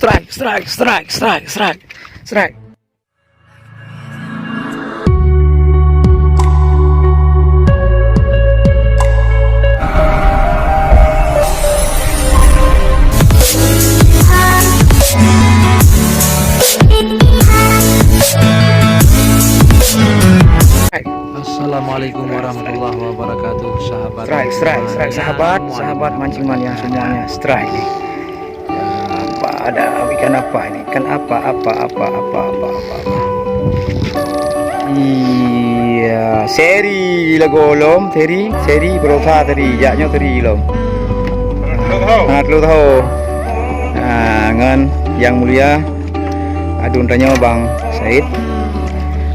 strike, strike, strike, strike, strike, strike. Assalamualaikum warahmatullahi wabarakatuh, sahabat. Strike, sahabat mancing mania semuanya, strike nih. Apa ada ikan apa ini? Ikan apa? Iya, seri lagolom, seri berosa tadi, jaknya tadi lom. Sangat lu tahu. Nah, ngan yang mulia, adun tanya Bang Said,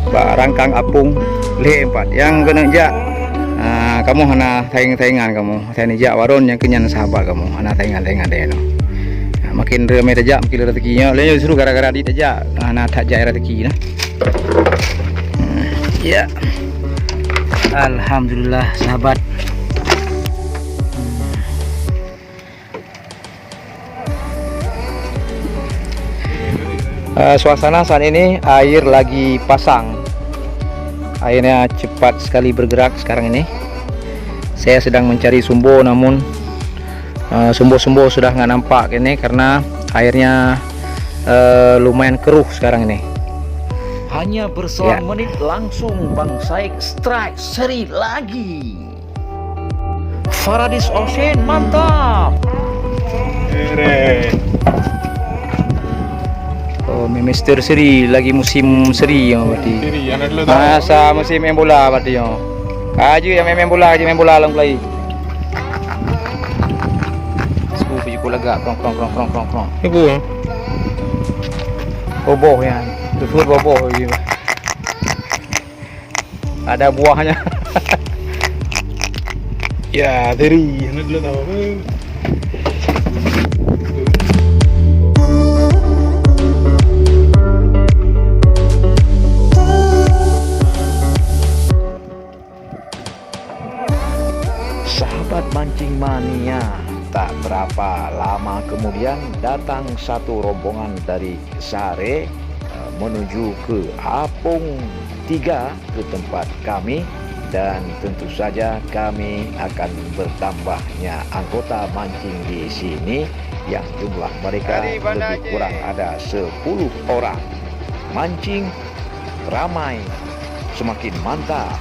Pak Rangkang Apung. Empat yang kena jak kamu hana taingan kamu tani jak waron yang kenyan sahabat kamu hana taingan deh no. Makin ramai tajak makin rezekinya lain justru gara-gara di tajak hana tak jak rezeki nah. Ya alhamdulillah sahabat. Suasana saat ini air lagi pasang. Airnya cepat sekali bergerak sekarang ini. Saya sedang mencari sumbo, namun sumbo-sumbo sudah nggak nampak ini karena airnya lumayan keruh sekarang ini. Hanya berselang menit langsung Bang Said strike seri lagi. Paradise Ocean mantap. Mister Seri lagi musim seri ya berarti. Masa musim main bola berarti ya. Aju yang main bola lang play. Subuh biji bola gak krong. Ibu. Boboh ya. Betul boboh gitu. Ada buahnya. Ya, Seri, anda dulu tahu. Sahabat mancing mania, tak berapa lama kemudian datang satu rombongan dari Sare menuju ke Apung 3 ke tempat kami, dan tentu saja kami akan bertambahnya anggota mancing di sini yang jumlah mereka lebih kurang ada 10 orang. Mancing ramai, semakin mantap.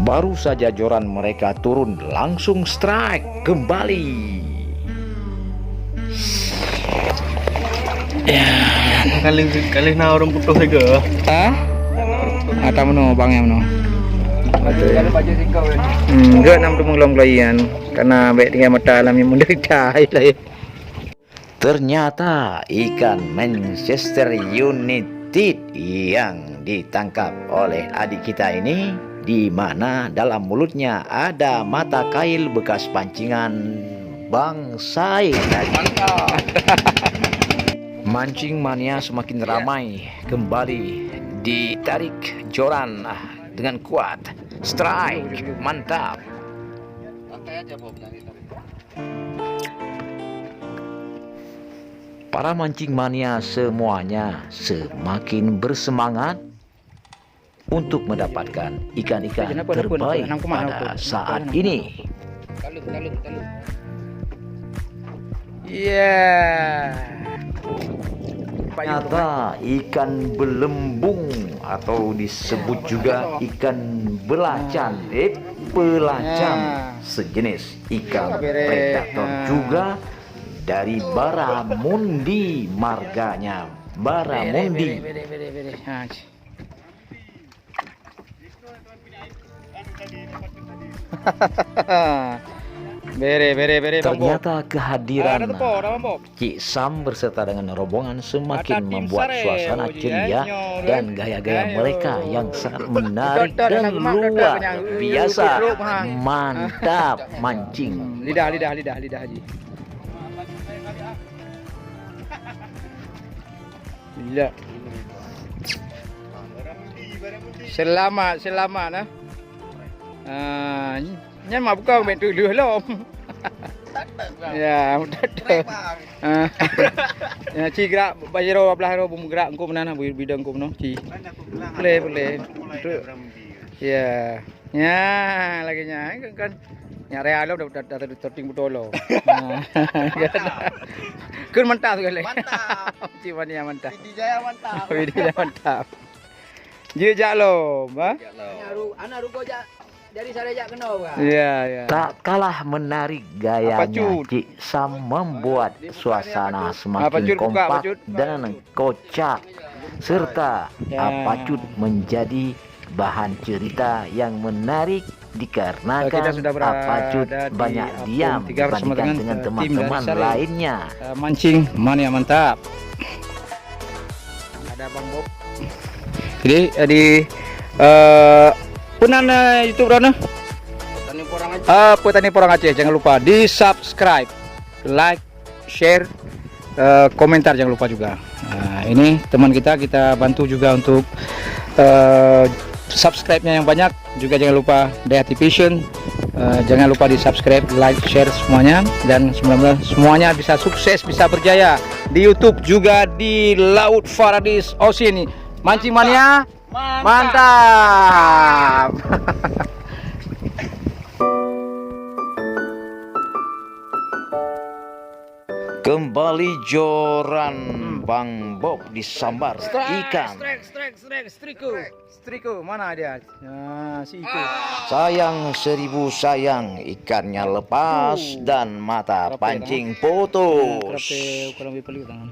Baru saja joran mereka turun, langsung strike kembali. Ya, kali na orang putus juga. Atau meno bang yang meno. Enggak nam tu mengelom kelayan karena baik tinggal mata alam yang menderita lah. Ternyata ikan Manchester United yang ditangkap oleh adik kita ini, di mana dalam mulutnya ada mata kail bekas pancingan Bang Said. Mantap. Mancing mania semakin ramai kembali, ditarik joran dengan kuat, strike mantap. Para mancing mania semuanya semakin bersemangat untuk mendapatkan ikan-ikan terbaik pada saat ini. Ternyata ikan belembung atau disebut juga ikan belacan, sejenis ikan predator juga dari Baramundi, marganya Baramundi. Ternyata kehadiran Cik Sam berserta dengan rombongan semakin membuat suasana ceria dan gaya-gaya mereka yang sangat menarik dan luar biasa. Mantap mancing. Lidah Haji. Gila. Selamat nah. Nyan mah bukan main dulu lom. Ya, mendadak. Ya, ci gerak bajero belah ro bum gerak engko menan bidang engko meno ci. Boleh. Ya. Ya, lagi nya kan. Ya realo udah terting betul lo. Kun mantap sekali. Mantap. Ci mania mantap. Widya mantap. Jejak lo, bah? Anak ruko dari sarejak kena kan? Iya. Tak kalah menarik gayanya, Cik Sam membuat suasana semakin kompak dan kocak, serta Apacut menjadi bahan cerita yang menarik dikarenakan Apacut banyak diam dibandingkan dengan teman-teman lainnya. Mancing mania mantap. Ada Bang Bob. Jadi di punan YouTube Rona. Petani Porang Aceh. Jangan lupa di subscribe, like, share, komentar jangan lupa juga. Nah, ini teman kita bantu juga untuk subscribe-nya yang banyak. Juga jangan lupa Dayati Vision. Jangan lupa di subscribe, like, share semuanya, dan semuanya bisa sukses, bisa berjaya di YouTube juga di Laut Faradis Ocean. Mancing mania mantap. Kembali joran Bang Bob disambar ikan. Striku mana dia? Nah, si itu. Sayang 1000 sayang, ikannya lepas dan mata pancing putus. Kurang lebih pelik tangan.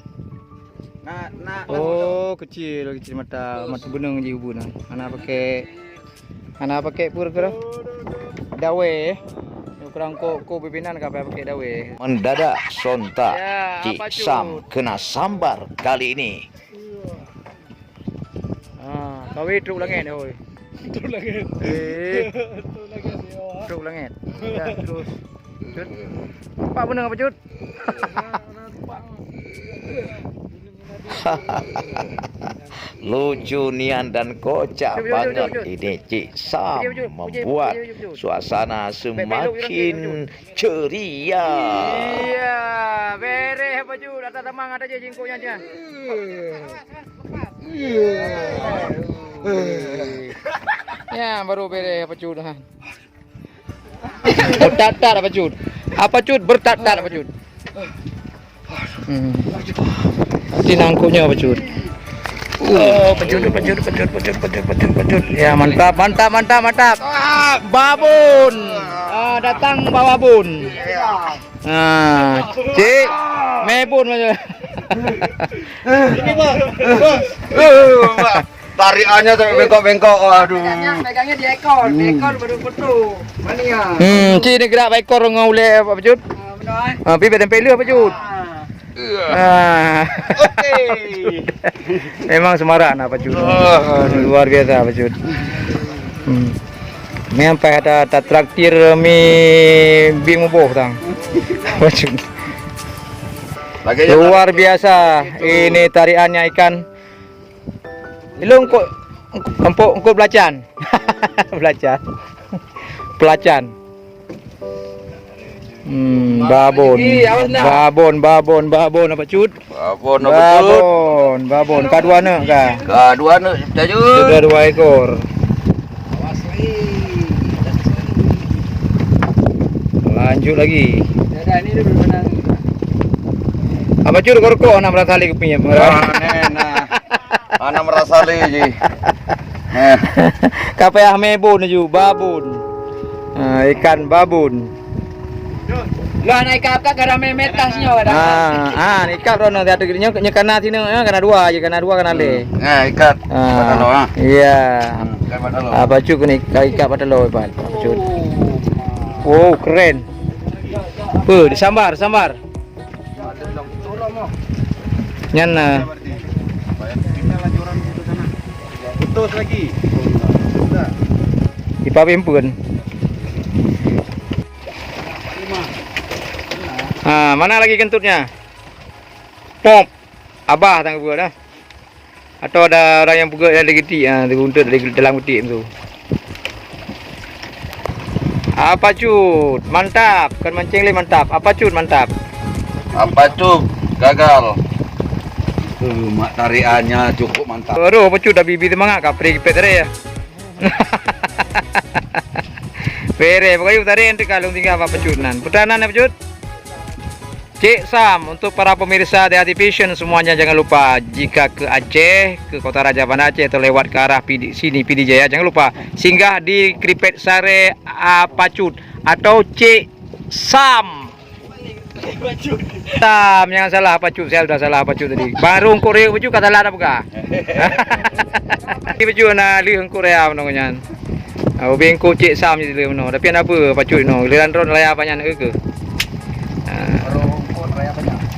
Oh, kecil mata benang je ubun. Anak pakai pura dawe. Kurang ko bebenan ka pakai dawe. Mendadak sontak Cik Sam kena sambar kali ini. Kawe truk langit oi. Truk langit. Truk langit. Ya, terus. Cut. Pak benang apa cut? Lucu nian dan kocak banget ini Cik Sam membuat suasana semakin ceria. Iya, beres baju atas tamang ada je jingkuknya dia. Ya, baru beres baju dah. Bertatar baju. Apa cut bertatar baju. Di nangkuknya baju. Pecut. Ya, mantap. Babon. Datang bawa bun. Cik, mebun aja. Ini Bang. Tarikannya sampai bengkok-bengkok. Aduh. Megangnya di ekor baru betul. Mania. Cik ni gerak ekor ngaule apa baju? Benar. Pi tempel apa baju? Oke. Memang semarak nak Pak Cud. Luar biasa Pak Cud. Sampai ada traktir mi bingung tang. Pak Cud. Luar biasa ini tariannya ikan. Ilung kok empuk belacan. Pelacan. Babon apa cut? Babon. Kaduana ka? Kaduana tajud. Sudah 2 ekor. Lanjut lagi. Ada ini dia berbenang. Apa cut korko ana merasa lagi punya. Ana merasa lagi. Kape mebon ju babon. Ikan babon. Lah naik kakak gara memetasnya ada. Ikat rono ada gininya kana sini kana 2 aja kana 2 kana le. Ikat. Iya. Apa cuk ni ikat patelo Pak cuk. Wow, keren. Disambar. Nyan putus lagi. Ipapimpun. Mana lagi kentutnya? Pop. Abah tangguh buat dah. Atau ada orang yang pegang ada geti, dia guntut dari dalam geti tu. Apa cut? Mantap. Kan mancing le mantap. Apa cut mantap? Apa tuh? Gagal. Mak tariannya cukup mantap. Aduh, apa cut dah bibi semangat kah? Pergi pet ya. Pere, pokoknya tadi nanti kalung tinggal apa cut nan. Putanan apa cut? Cik Sam, untuk para pemirsa The Vision semuanya jangan lupa jika ke Aceh, ke Kota Raja Banda Aceh atau lewat ke arah sini PD Jaya, jangan lupa singgah di Kripet Sare Pacut atau Cik Sam. Sam, jangan salah Pacut, saya sudah salah Pacut tadi. Baru Korea Pacut kata lah buka. Ini Pacut na li Korea namanya. Bengko Cik Sam jadi le no. Tapi apa Pacut no? Liran ron laya banyak nak ke?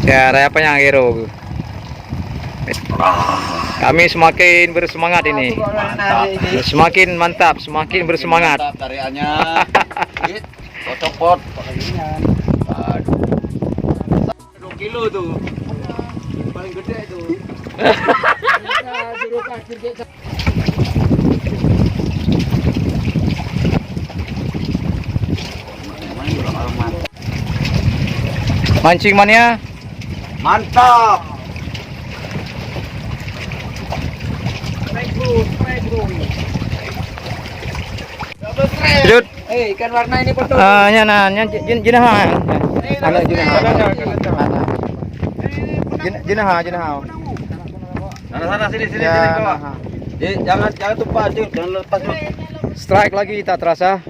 Ya, raya panjang hero. Kami semakin bersemangat ini. Semakin mantap, semakin bersemangat. Mantap tariannya. Pot. 2 kilo tuh. Paling gede tuh. Mancing mania. Mantap. Jut. Ikan warna ini betul. Nya jinaha. Ada jinaha. Jinaha. Sana sini Ya, bawah. Jangan tumpah, Jun. Jangan lepas. Strike lagi tak terasa.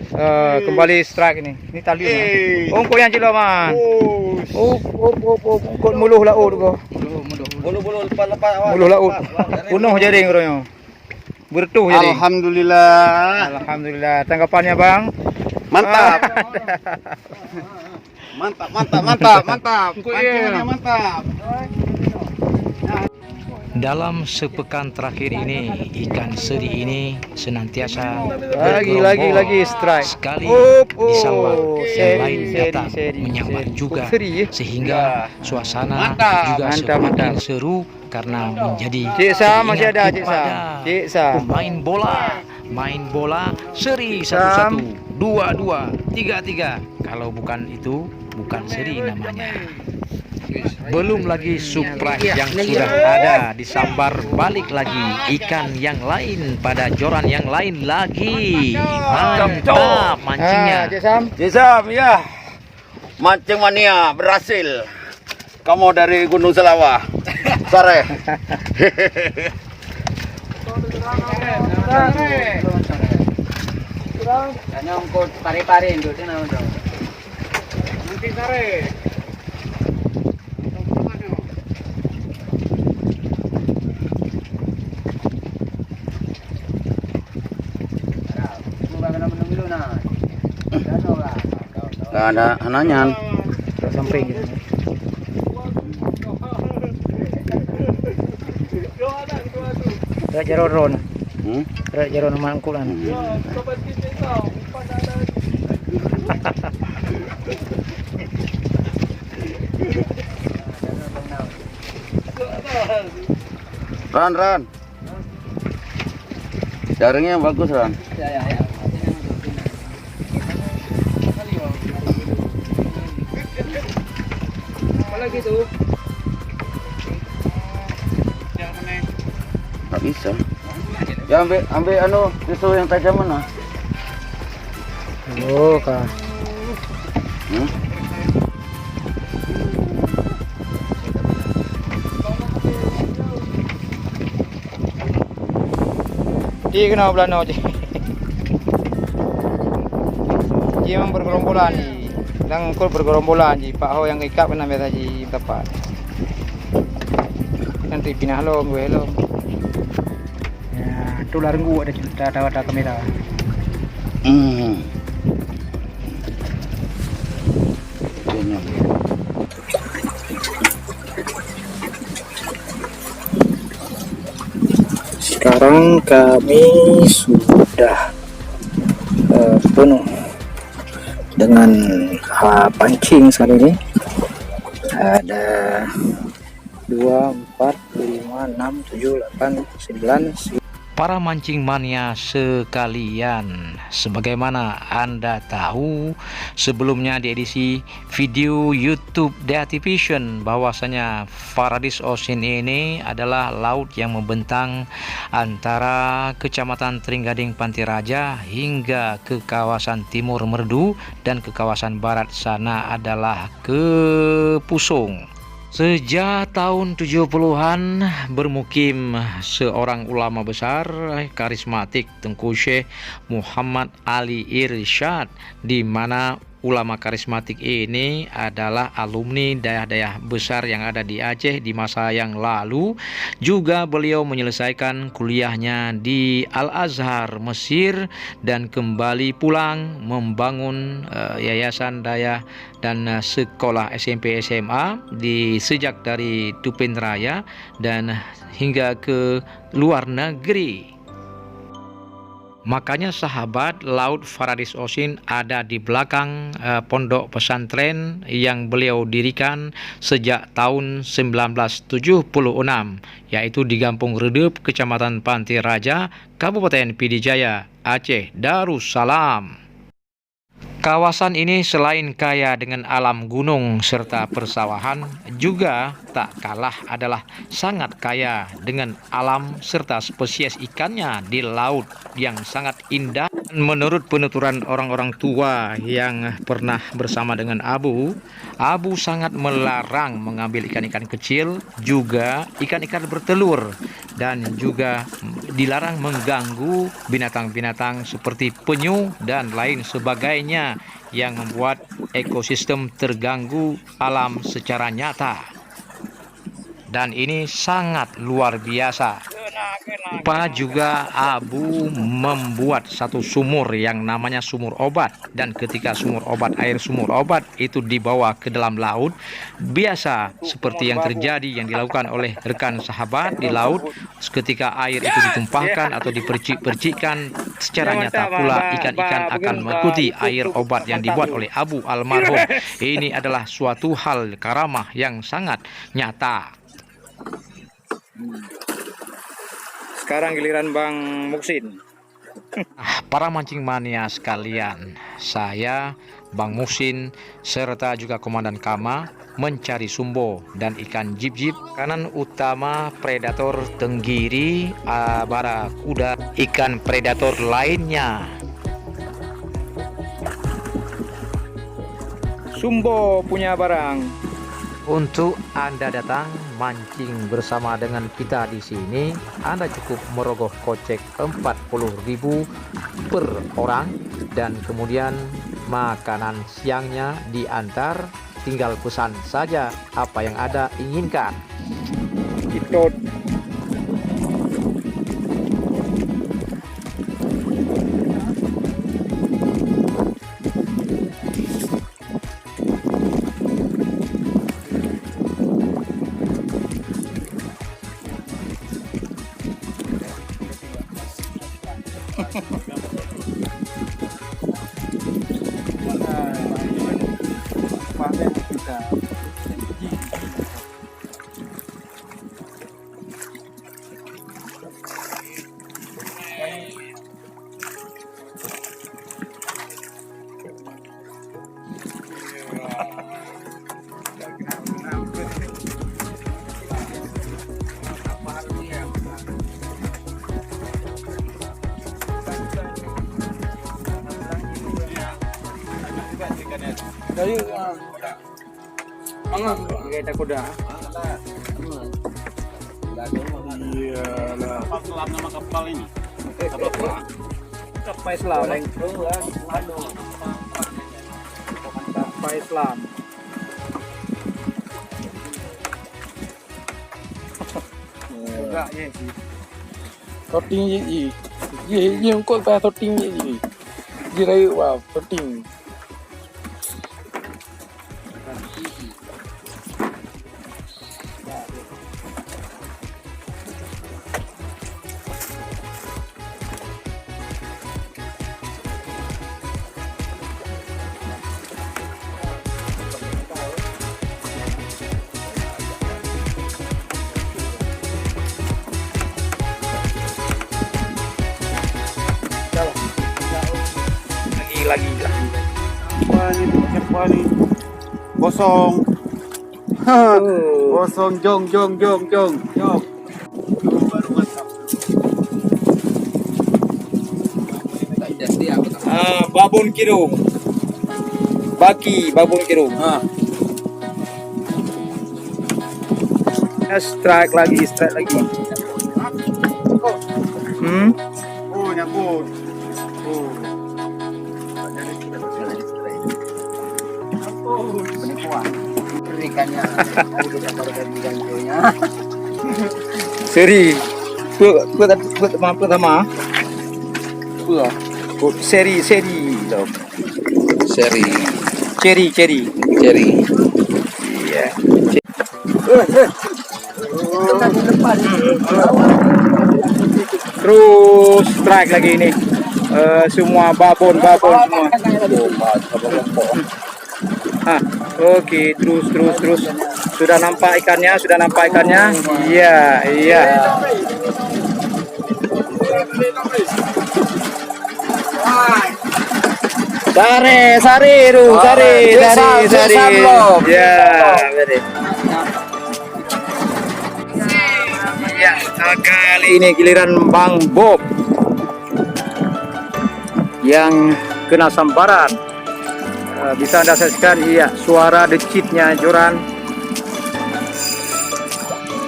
Kembali strike ini. Ini tali. Ongko yang cilo man. Ongko muluh laut ko. Bulu lepas awak. Muluh laut. Penuh jaring royo. Bertuh jaring. Alhamdulillah. Tanggapannya Bang? Mantap. Mantap. Pancingannya mantap. Dalam sepekan terakhir ini, ikan seri ini senantiasa Lagi strike. sekali Up, disambar, yang lain seri, datang seri. menyambar juga, Seri, ya? sehingga suasana juga mantap. semakin seru karena menjadi Cik Sam masih ada, teringat Cik Sam. kepada Cik Sam. main bola seri 1-1, 2-2, 3-3. Kalau bukan itu, bukan seri namanya. Belum lagi surprise yang sudah ada, disambar balik lagi ikan yang lain pada joran yang lain lagi. Mantap mancingnya. Cik Sam. Ya. Mancing mania berhasil. Kamu dari Gunung Selawah. Sare. Hanya ongkot pare-pare itu tenang dong. Mungkin sare. Gak ada ananya. Sampai gitu. Jaron. Jaron mangkulan. Ran. Jaringnya bagus, Ran. Ya. Kalau gitu. Nggak bisa. Ya ambil anu pisau yang tajam mana? Oh, kah. Di kena belano je. Dia memang bergerombolan ji. Langkul bergerombolan ji. Pak Ho yang ikat pernah biasa ji tepat. Nanti pinah lom, gue lom. Ya, tular gua ada cerita ada kamera. Sekarang kami sudah penuh dengan pancing saat ini. Ada 2, 4, 5, 6, 7, 8, 9, Para mancing mania sekalian, sebagaimana Anda tahu sebelumnya di edisi video YouTube Deati Vision bahwasanya Paradise Ocean ini adalah laut yang membentang antara Kecamatan Trenggading Pantai Raja hingga ke kawasan Timur Merdu, dan ke kawasan barat sana adalah ke Pusong. Sejak tahun 70-an bermukim seorang ulama besar karismatik Tengku Syekh Muhammad Ali Irsyad, di mana ulama karismatik ini adalah alumni daerah-daerah besar yang ada di Aceh di masa yang lalu. Juga beliau menyelesaikan kuliahnya di Al-Azhar Mesir dan kembali pulang membangun yayasan daya dan sekolah SMP SMA sejak dari Tupen Raya dan hingga ke luar negeri. Makanya sahabat, laut Paradise Ocean ada di belakang pondok pesantren yang beliau dirikan sejak tahun 1976, yaitu di Kampung Redup, Kecamatan Pantai Raja, Kabupaten Pidijaya, Aceh Darussalam. Kawasan ini selain kaya dengan alam gunung serta persawahan, juga tak kalah adalah sangat kaya dengan alam serta spesies ikannya di laut yang sangat indah. Menurut penuturan orang-orang tua yang pernah bersama dengan Abu sangat melarang mengambil ikan-ikan kecil, juga ikan-ikan bertelur, dan juga dilarang mengganggu binatang-binatang seperti penyu dan lain sebagainya yang membuat ekosistem terganggu alam secara nyata. Dan ini sangat luar biasa. Lupa juga Abu membuat satu sumur yang namanya sumur obat, dan ketika air sumur obat itu dibawa ke dalam laut, biasa seperti yang terjadi yang dilakukan oleh rekan sahabat di laut, ketika air itu ditumpahkan atau dipercik-percikkan, secara nyata pula ikan-ikan akan mengikuti air obat yang dibuat oleh Abu almarhum. Ini adalah suatu hal karamah yang sangat nyata. Sekarang giliran Bang Muksin. Para mancing mania sekalian, saya, Bang Muksin, serta juga Komandan Kama mencari sumbo dan ikan jib-jib. Kanan utama predator tenggiri, barakuda, ikan predator lainnya. Sumbo punya barang. Untuk Anda datang mancing bersama dengan kita di sini, Anda cukup merogoh kocek 40.000 per orang, dan kemudian makanan siangnya diantar, tinggal pesan saja apa yang Anda inginkan. Itu Dari angan kita kuda. Iyalah. Kapal nama kapal ini. Kapal Islam. Kapal Islam. Enggak ya sih. Sorting ye. Ye kok pa sorting ye. Jirai wow, sorting. lagi lah. Siapa ni? Kosong. Kosong, jong. Babon kirung. Baki babon kirung. Strike lagi. Oh, nyangkut. Ikannya Seri. Pertama. Seri. Cherry. Iya. Terus strike lagi ini. Semua babon semua. Oke, terus. Sudah nampak ikannya? Iya. Sari. Ya, beres. Ya, kali ini giliran Bang Bob yang kena sambaran. Bisa Anda saksikan, iya, suara decitnya joran.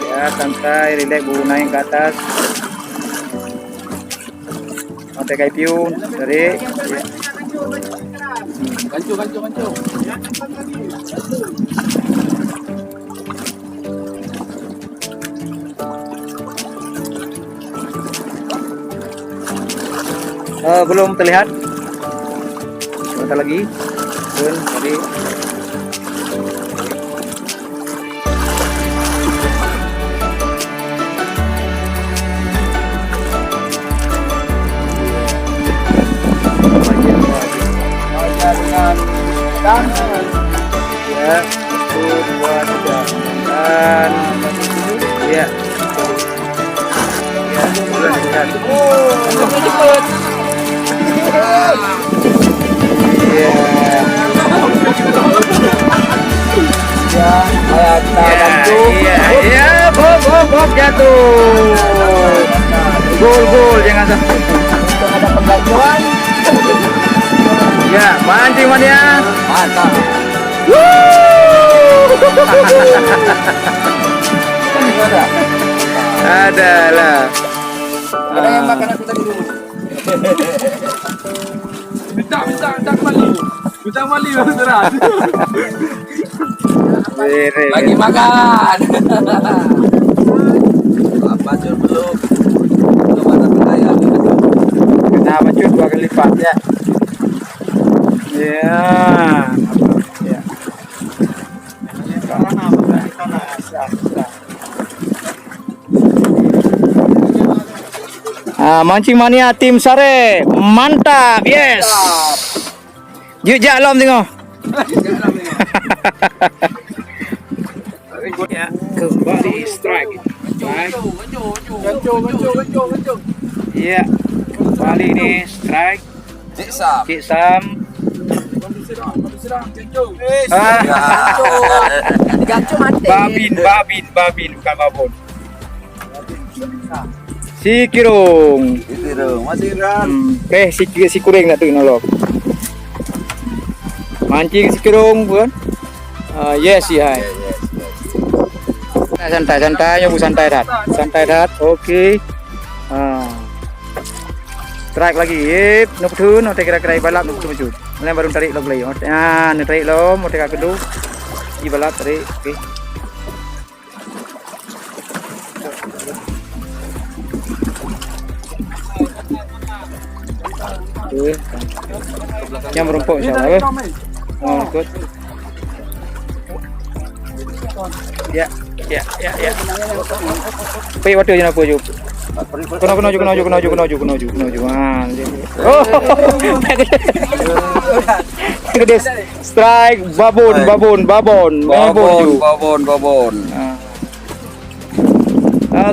Ya, santai, relax, bulu naik ke atas. Mati kayak piun, tarik. Ya. Gancu. Belum terlihat. Sebentar lagi. Tadi. Ya, 1, 2, 3 dan ya. Iya, Bob jatuh. Gol, jangan sampai. ada penggantian. Ya, mancing mania. Mantap. Ada lah. Ada yang makan aku tadi dulu. Minta kembali beneran. Bagi makan. Apa Cur belum? Belum ada pelayan. Kenapa Cur 2 kali lipat ya? Ya. Mancing mania tim Sare, mantap, yes. Yuk jak lom tengok. Ya, kembali strike. Gancu. Iya, kembali nih strike. Cik Sam. Gancu mati. Babin bukan babon. Si kirung. Masih ran. Si kuring nak tu nolok. Mancing si kirung bukan? Yes ya. Santai, nyobu santai dah. Okey. Strike lagi. Yep, nak betul, nak kira-kira balap nak betul. Mulai baru tarik log lagi. Nak tarik lom, mau tarik kedua. Di balap tarik. Okey. Yang merumpuk insyaAllah. Ikut. Ya. Pergi waktu je nak pujuk. Kena. Oh. Gede. Strike babon. Babon.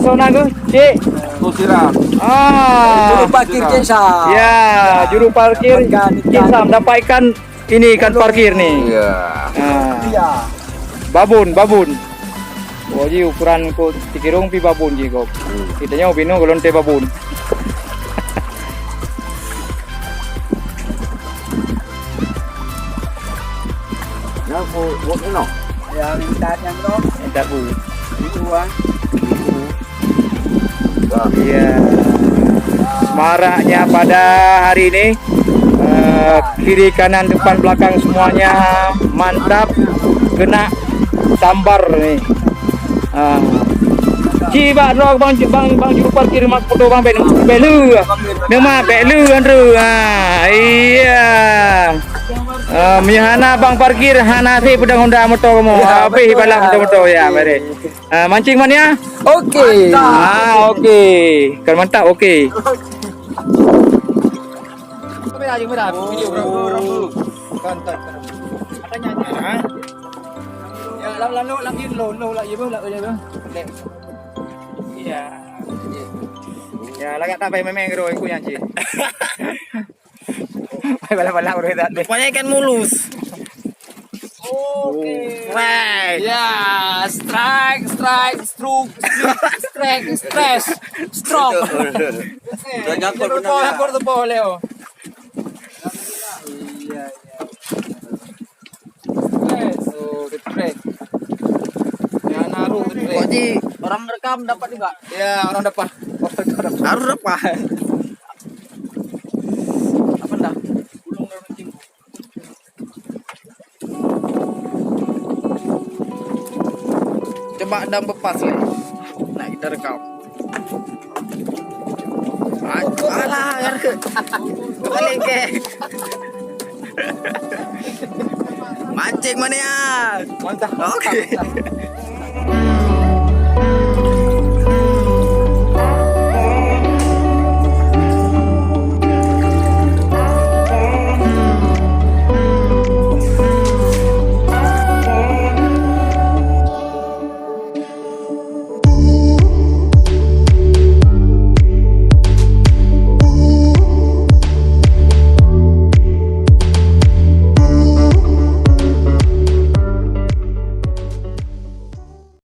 Sona ke, Cik? Kusiram. Ah. parkir desa. Ya, juru parkir Kisam dapat ikan ini ikan parkir nih. Iya. Ah. Iya. Babun. Oh, ji ukuran ko tikirong pi babun ji ko. Kita nyaw bino golon te babun. Ya, buat ini. Ya, minta yang bro. Entar bu. Itu ah. Iya. Maraknya pada hari ini kiri kanan depan belakang semuanya mantap, kena sambar nih. Ciba dong bang juru parkir mak foto bang belu. Nama belu andru. Iya. Mihana bang parkir hana si pedang Honda motor kamu. Habis balap motor ya, mari. Mancing mana? Oke. Oke. Kan mantap oke. Ya, lagak tak payah memang kero aku yang ci. Balap-balap udah tak. Pokoknya ikan mulus. Oke. Right. Ya, strike, strong. Udah nyangkut benar. Aku tuh boleh oh. Iya. Oh, trek. Ya naruh trek. Jadi orang rekam dapat juga. Ya, orang dapat. Harus dapat. Apa dah? Coba dam bepas lah. Nah, kita rekam. Alah, harga. Balik ke. Mancing mana ya? Mantap. Oke.